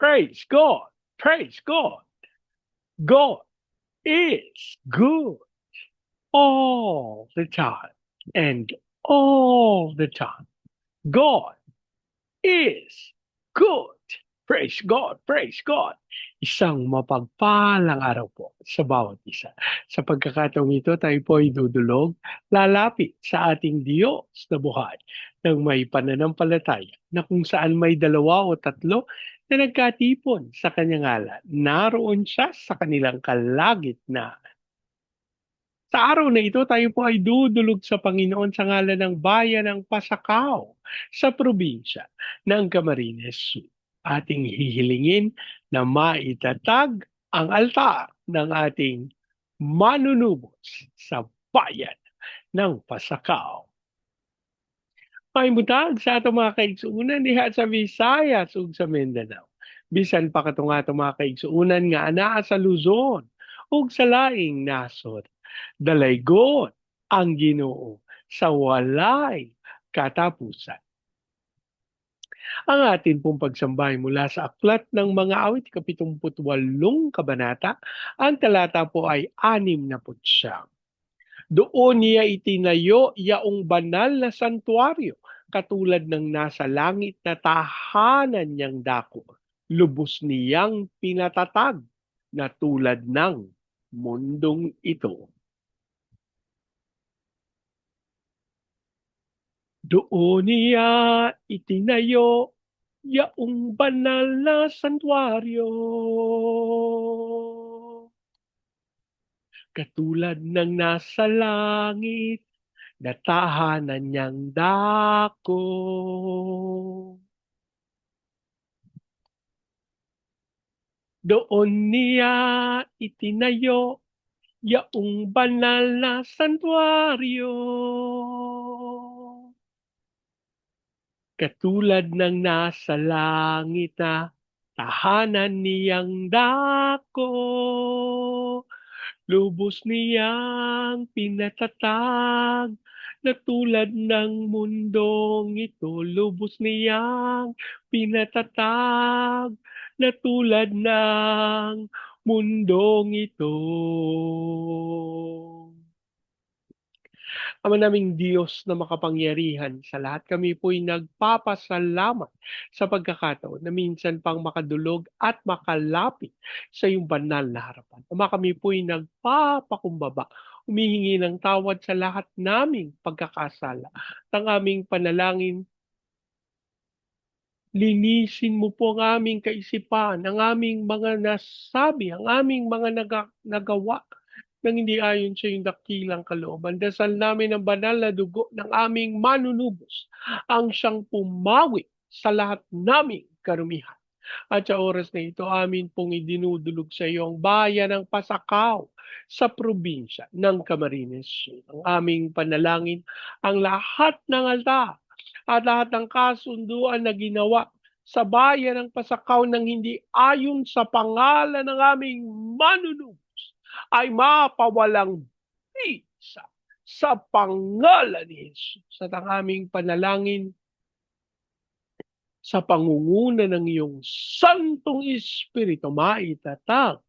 Praise God. Praise God. God is good all the time and all the time. God is good. Praise God, praise God. Isang mapagpalang araw po sa bawat isa. Sa pagkakataong ito, tayo po ay dudulog, lalapit sa ating Diyos na buhay ng may pananampalataya na kung saan may dalawa o tatlo na nagkatipon sa kanyang ngalan. Naroon siya sa kanilang kalagitnaan. Sa araw na ito, tayo po ay dudulog sa Panginoon sa ngalan ng bayan ng Pasakaw sa probinsya ng Camarines Sur. Ating hihilingin na maitatag ang altar ng ating manunubos sa bayan ng Pasakaw. Mahimbutag sa ato mga kaigsuunan diha sa Visayas ug sa Mindanao. Bisan pa katong ato mga kaigsuunan nga anaa sa Luzon ug sa laing nasod. Dalaygon ang Ginoo sa walay katapusan. Ang atin pong pagsambahay mula sa Aklat ng Mga Awit, 78 kabanata, ang talata po ay 69. Doon niya itinayo yaong banal na santuario, katulad ng nasa langit na tahanan niyang dako. Lubos niyang pinatatag na tulad ng mundong ito. Doon niya itinayo yaong banal na santuario. Katulad ng nasa langit, na tahanan niyang dako. Doon niya itinayo yaong banal na santuario. Katulad ng nasa langit na tahanan niyang dako. Lubos niyang pinatatag na tulad ng mundong ito. Lubos niyang pinatatag na tulad ng mundong ito. Ama naming Diyos na makapangyarihan sa lahat, kami po'y nagpapasalamat sa pagkakataon na minsan pang makadulog at makalapit sa iyong banal na harapan. Ama, kami po'y nagpapakumbaba, humihingi ng tawad sa lahat naming pagkakasala. Ang aming panalangin, linisin mo po ang aming kaisipan, ang aming mga nasabi, ang aming mga nagawa nang hindi ayon sa iyong dakilang kalooban. Dasal namin ang banal na dugo ng aming manunubos, ang siyang pumawi sa lahat naming karumihan. At sa oras na ito, amin pong idinudulog sa iyo ang bayan ng Pasakaw sa probinsya ng Camarines Sur. Ang aming panalangin, ang lahat ng altar at lahat ng kasunduan na ginawa sa bayan ng Pasakaw nang hindi ayon sa pangalan ng aming manunubos ay mapawalang bisa sa pangalan ni Jesus. At ang aming panalangin sa pangunguna ng iyong Santong Espiritu, maitatag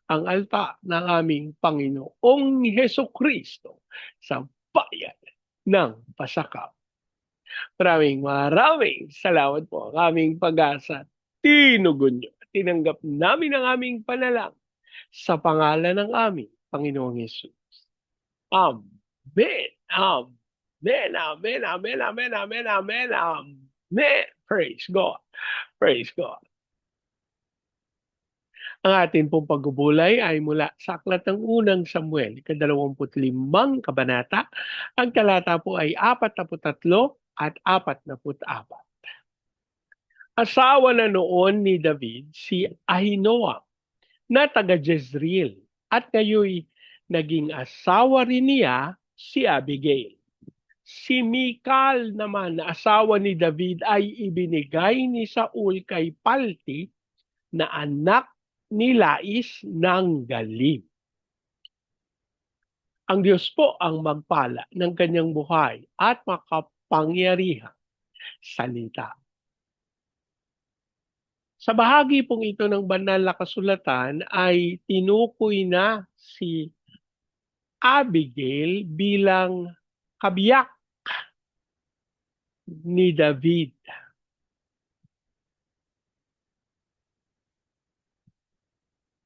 ang altar ng aming Panginoong Hesukristo sa bayan ng Pasakaw. Maraming salamat po ang aming pag-asa. Tinugon niyo. Tinanggap namin ang aming panalangin sa pangalan ng aming Panginoong Yesus. Amen. Amen. Amen. Amen. Amen. Amen. Amen. Amen. Praise God. Praise God. Ang atin pong pagbubulay ay mula sa Aklat ng Unang Samuel, 25 kabanata. Ang talata po ay 43 at 44. Asawa na noon ni David si Ahinoam na taga Jezreel at ngayon naging asawa rin niya si Abigail. Si Mikal naman na asawa ni David ay ibinigay ni Saul kay Palti na anak ni Lais ng Galim. Ang Diyos po ang magpala ng kanyang buhay at makapangyarihang salita. Sa bahagi pong ito ng banal na kasulatan ay tinukoy na si Abigail bilang kabiyak ni David.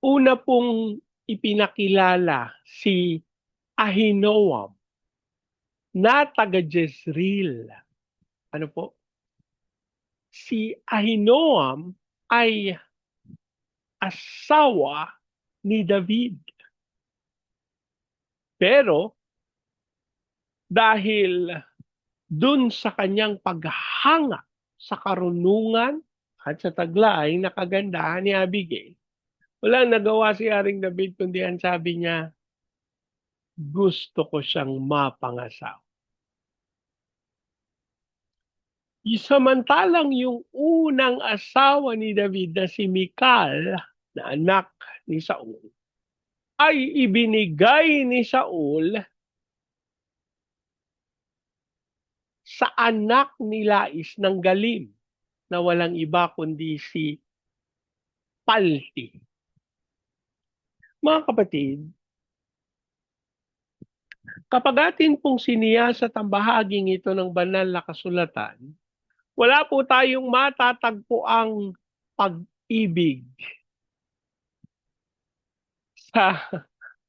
Una pong ipinakilala si Ahinoam na taga Jezreel. Ano po? Si Ahinoam ay asawa ni David. Pero dahil dun sa kanyang paghanga sa karunungan at sa taglay na kagandahan ni Abigail, walang nagawa si Haring David kundi ang sabi niya, gusto ko siyang mapangasawa. Samantalang yung unang asawa ni David na si Michal, na anak ni Saul, ay ibinigay ni Saul sa anak ni Lais ng Galim na walang iba kundi si Palti. Mga kapatid, kapag atin pong siniyasat ang bahaging ito ng banal na kasulatan, wala po tayong matatagpo ang pag-ibig sa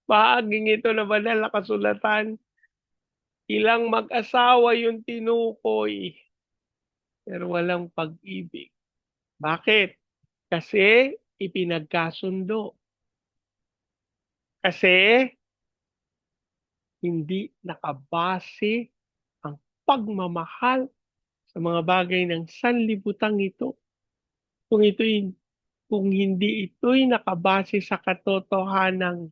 bahaging ito ng banal na kasulatan. Ilang mag-asawa yung tinukoy, pero walang pag-ibig. Bakit? Kasi ipinagkasundo. Kasi hindi nakabase ang pagmamahal sa mga bagay ng sanlibutan ito. Kung hindi ito'y nakabase sa katotohanan,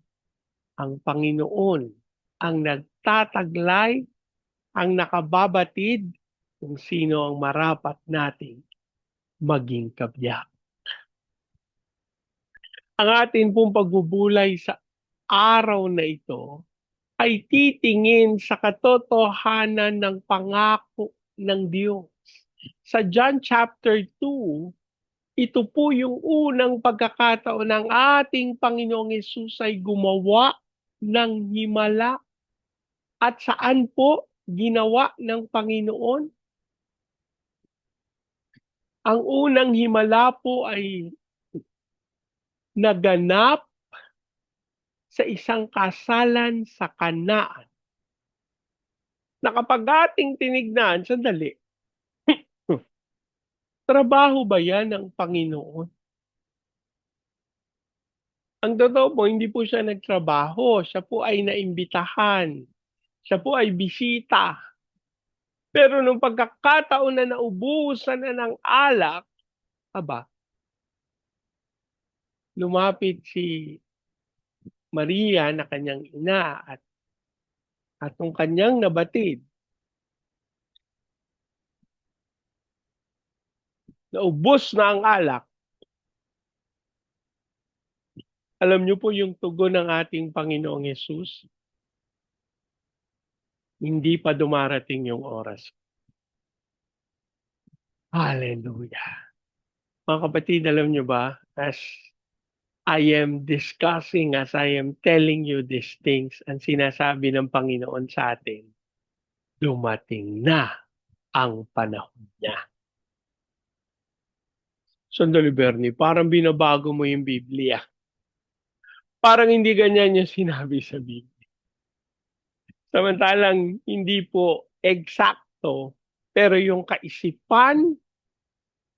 ang Panginoon ang nagtataglay, ang nakababatid kung sino ang marapat nating maging kabiyak. Ang atin pong pagbubulay sa araw na ito ay titingin sa katotohanan ng pangako ng Diyos. Sa John chapter 2, ito po yung unang pagkakataon ng ating Panginoong Hesus ay gumawa ng himala. At saan po ginawa ng Panginoon? Ang unang himala po ay naganap sa isang kasalan sa Kanaan. Na kapag ating tinignan, sandali, trabaho ba yan ng Panginoon? Ang totoo po, hindi po siya nagtrabaho. Siya po ay naimbitahan. Siya po ay bisita. Pero nung pagkakataon na naubusan na ng alak, aba, lumapit si Maria na kanyang ina at nung kanyang nabatid, naubos na ang alak, alam niyo po yung tugon ng ating Panginoong Yesus, hindi pa dumarating yung oras. Hallelujah. Mga kapatid, alam niyo ba, as I am discussing, as I am telling you these things, ang sinasabi ng Panginoon sa atin, dumating na ang panahon niya. Sandali, Bernie, parang binabago mo yung Biblia. Parang hindi ganyan yung sinabi sa Biblia. Samantalang hindi po eksakto, pero yung kaisipan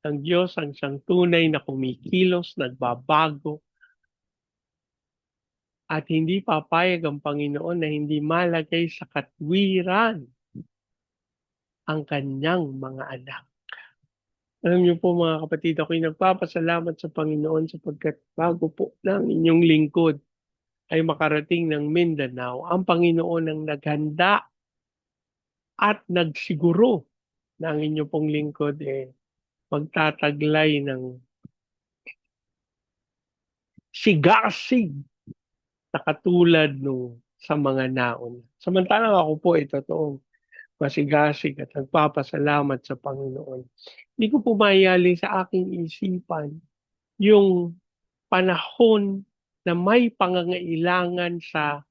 ng Diyos ang siyang tunay na kumikilos, nagbabago, at hindi papayag ang Panginoon na hindi malagay sa katwiran ang kanyang mga anak. Alam niyo po mga kapatid, ako'y nagpapasalamat sa Panginoon sapagkat bago po ng inyong lingkod ay makarating ng Mindanao, ang Panginoon ang naghanda at nagsiguro na ang inyong pong lingkod magtataglay ng sigasig na katulad nung sa mga naon. Samantalang ako po ay totoong masigasig at nagpapasalamat sa Panginoon. Hindi ko po mayali sa aking isipan yung panahon na may pangangailangan sa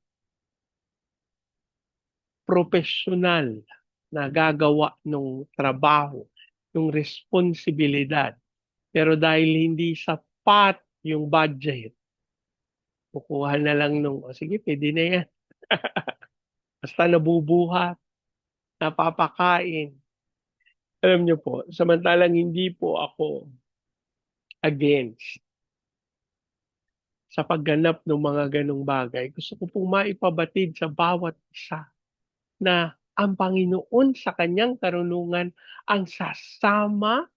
profesional na gagawa ng trabaho, yung responsibilidad. Pero dahil hindi sapat yung budget, kukuha na lang nung, "O sige, pwede na yan." Basta nabubuhat, napapakain. Alam niyo po, samantalang hindi po ako against sa pagganap ng mga ganong bagay. Gusto ko pong maipabatid sa bawat isa na ang Panginoon sa kanyang karunungan ang sasama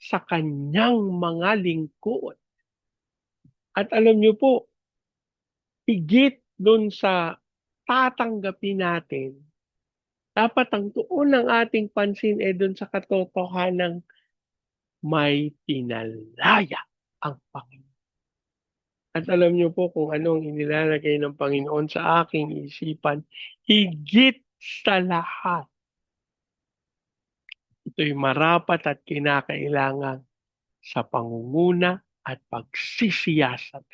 sa kanyang mga lingkod. At alam niyo po, higit dun sa tatanggapin natin, dapat ang tuon ng ating pansin ay dun sa katotohanang may pinalaya ang Panginoon. At alam niyo po kung anong inilalagay ng Panginoon sa aking isipan, higit sa lahat, ito'y marapat at kinakailangan sa pangunguna at pagsisiyasat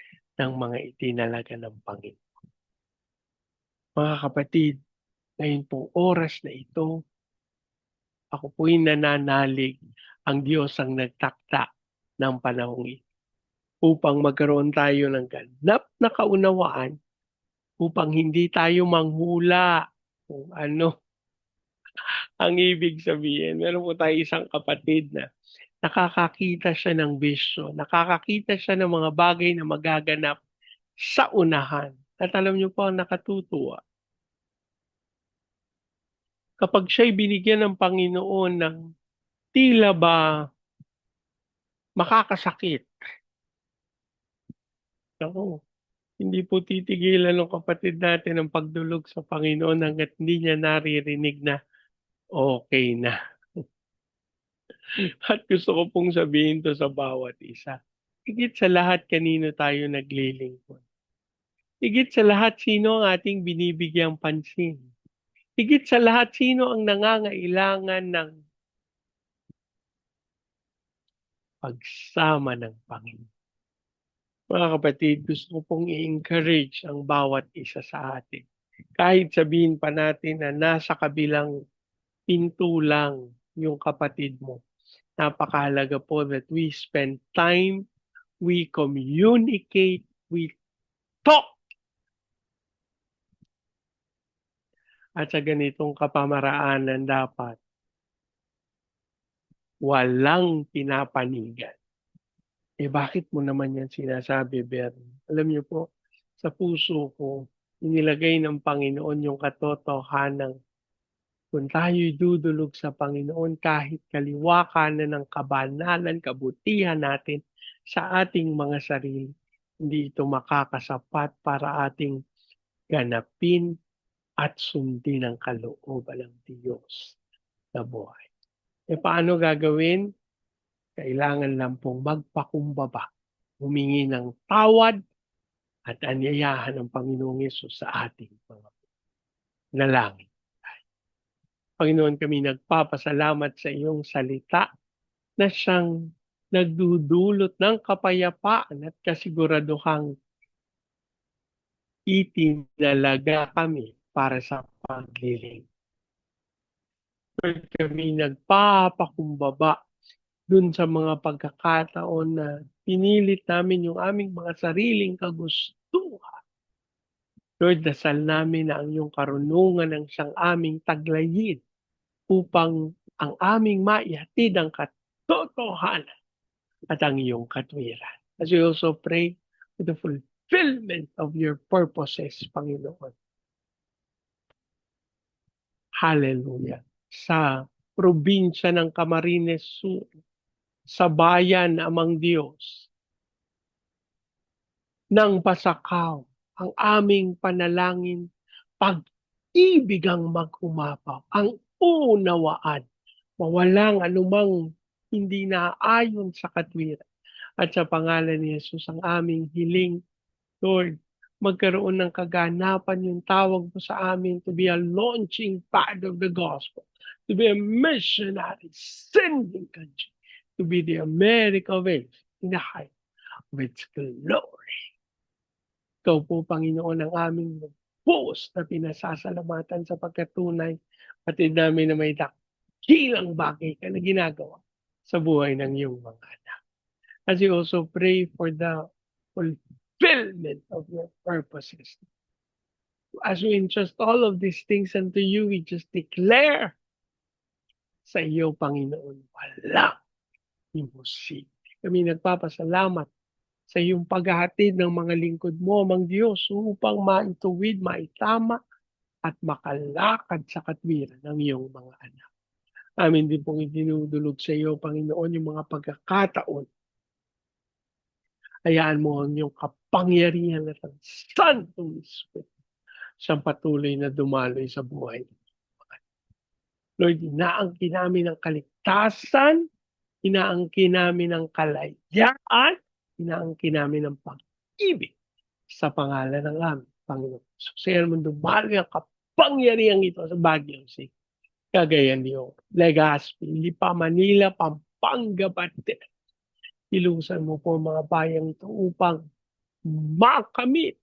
ng mga itinalaga ng Panginoon. Mga kapatid, ngayon pong oras na ito, ako po'y nananalig ang Diyos ang nagtakda ng panahong ito upang magkaroon tayo ng ganap na kaunawaan upang hindi tayo manghula kung ano ang ibig sabihin. Meron po tayo isang kapatid na nakakakita siya ng bisyo, nakakakita siya ng mga bagay na magaganap sa unahan. At alam niyo po ang nakatutuwa, kapag siya'y binigyan ng Panginoon ng tila ba makakasakit, naku, hindi po titigilan ng kapatid natin ang pagdulog sa Panginoon hangga't hindi niya naririnig na okay na. At gusto ko pong sabihin to sa bawat isa. Higit sa lahat kanino tayo naglilingkod. Higit sa lahat sino ang ating binibigyang pansin. Higit sa lahat sino ang nangangailangan ng pagsama ng Panginoon. Mga kapatid, gusto ko pong i-encourage ang bawat isa sa atin. Kahit sabihin pa natin na nasa kabilang pinto lang yung kapatid mo, napakahalaga po that we spend time, we communicate, we talk. At sa ganitong kapamaraanan dapat walang pinapanigan. Bakit mo naman yan sinasabi, Bernie? Alam niyo po, sa puso ko, inilagay ng Panginoon yung katotohanan. Kung tayo'y dudulog sa Panginoon, kahit kaliwa kanan ng kabanalan, kabutihan natin sa ating mga sarili, hindi ito makakasapat para ating ganapin at sundin ang kalooban ng Diyos na buhay. Paano gagawin? Kailangan lang pong magpakumbaba, humingi ng tawad at anyayahan ng Panginoong Yesus sa ating mga nalangin. Panginoon, kami nagpapasalamat sa iyong salita na siyang nagdudulot ng kapayapaan at kasiguraduhang itinalaga kami para sa paglilingkod. Kami nagpapakumbaba dun sa mga pagkakataon na pinilit namin yung aming mga sariling kagustuhan. Lord, dasal namin na ang iyong karunungan ang siyang aming taglayin upang ang aming maihatid ang katotohanan at ang iyong katwiran. As we also pray for the fulfillment of your purposes, Panginoon. Hallelujah. Sa probinsya ng Camarines Sur, sa bayan amang Diyos, ng Pasakaw, ang aming panalangin, pag-ibig ang mag-umapaw, ang unawaan, mawalang anumang hindi naayon sa katwiran. At sa pangalan ni Jesus, ang aming hiling, Lord, magkaroon ng kaganapan yung tawag mo sa amin to be a launching pad of the gospel, to be a missionary, sending country, to be the America of age in the height. with glory. Ikaw po, Panginoon, ang aming buos na pinasasalamatan sa pagkatunay patid namin na may dakilang bagay ka na ginagawa sa buhay ng iyong mga anak. As you also pray for the fulfillment of your purposes. As we entrust all of these things unto you, we just declare sa iyo, Panginoon, walang imposible. Kami nagpapasalamat sa iyong paghahatid ng mga lingkod mo, Mang Diyos, upang maituwid, maitama, at makalakad sa katwiran ng iyong mga anak. Amin din pong idinudulog sa iyo, Panginoon, yung mga pagkakataon. Hayaan mo ang iyong kapangyarihan at ang Santong Espiritu siyang patuloy na dumaloy sa buhay. Lord, inaangkin namin ang kaligtasan, inaangkin namin ang kalayaan, inaangkin namin ang pag-ibig sa pangalan ng aming Panginoon. So, sa mo dumaloy ang kapangyarihan ito sa Baguio City, Cagayan de Oro, Legazpi, Lipa, Manila, Pampanga, Bater. Ilusan mo po mga bayang ito upang makamit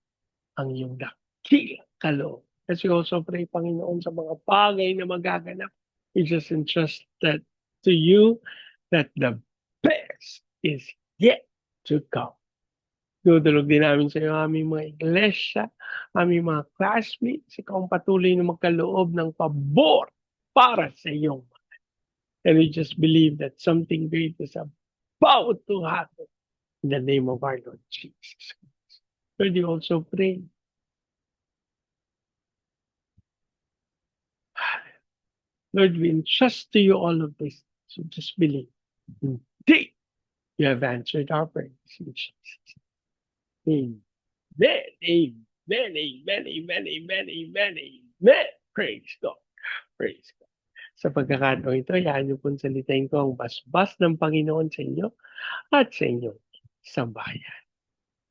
ang iyong dakilang kaloob. As we also pray, Panginoon, sa mga bagay na magaganap, we just entrust that to you that the best is yet to come. Dudulog din namin sa iyo aming mga iglesia, aming mga classmates, ikaw ang patuloy na magkaloob ng pabor para sa iyong mga. And we just believe that something great is about to happen in the name of our Lord Jesus Christ. Lord, you also pray. Lord, we entrust to you all of this. So just believe. Indeed, you have answered our prayers in Jesus. Amen. Amen. Amen. Amen. Amen. Amen. Amen. Praise God. Praise God. Sa pagkakataon ito, yan niyo pong salitain ko ang basbas ng Panginoon sa inyo at sa inyong sambayan.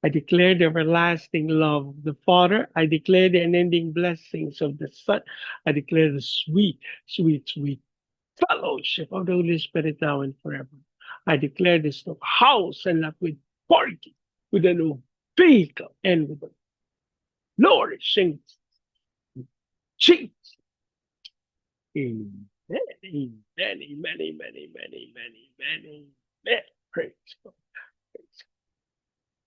I declare the everlasting love of the Father. I declare the unending blessings of the Son. I declare the sweet, sweet, sweet fellowship of the Holy Spirit now and forever. I declare this no house and not with party, with a new vehicle and with a flourishing Jesus. Amen. Amen. Amen. Amen. Amen. Amen. Amen. Amen. Praise God. Praise God.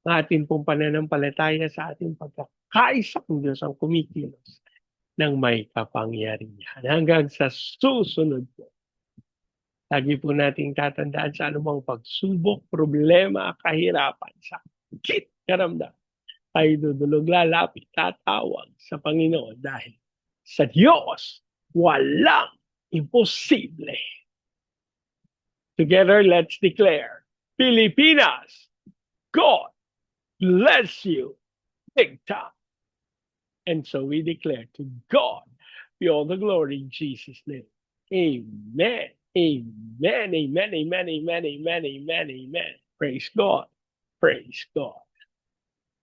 Ang ating pong pananampalataya sa ating pagkakaisa ng Diyos ang kumikilos ng may kapangyarihan. Hanggang sa susunod po. Lagi po nating tatandaan sa anumang pagsubok, problema, kahirapan, sakit, karamdam, ay dudulog, lalapit, tatawag sa Panginoon dahil sa Diyos walang imposible. Together, let's declare, Pilipinas, God bless you big time. And so we declare to God be all the glory in Jesus' name. Amen. Amen. Amen. Amen. Amen. Amen. Amen. Amen. Praise God. Praise God.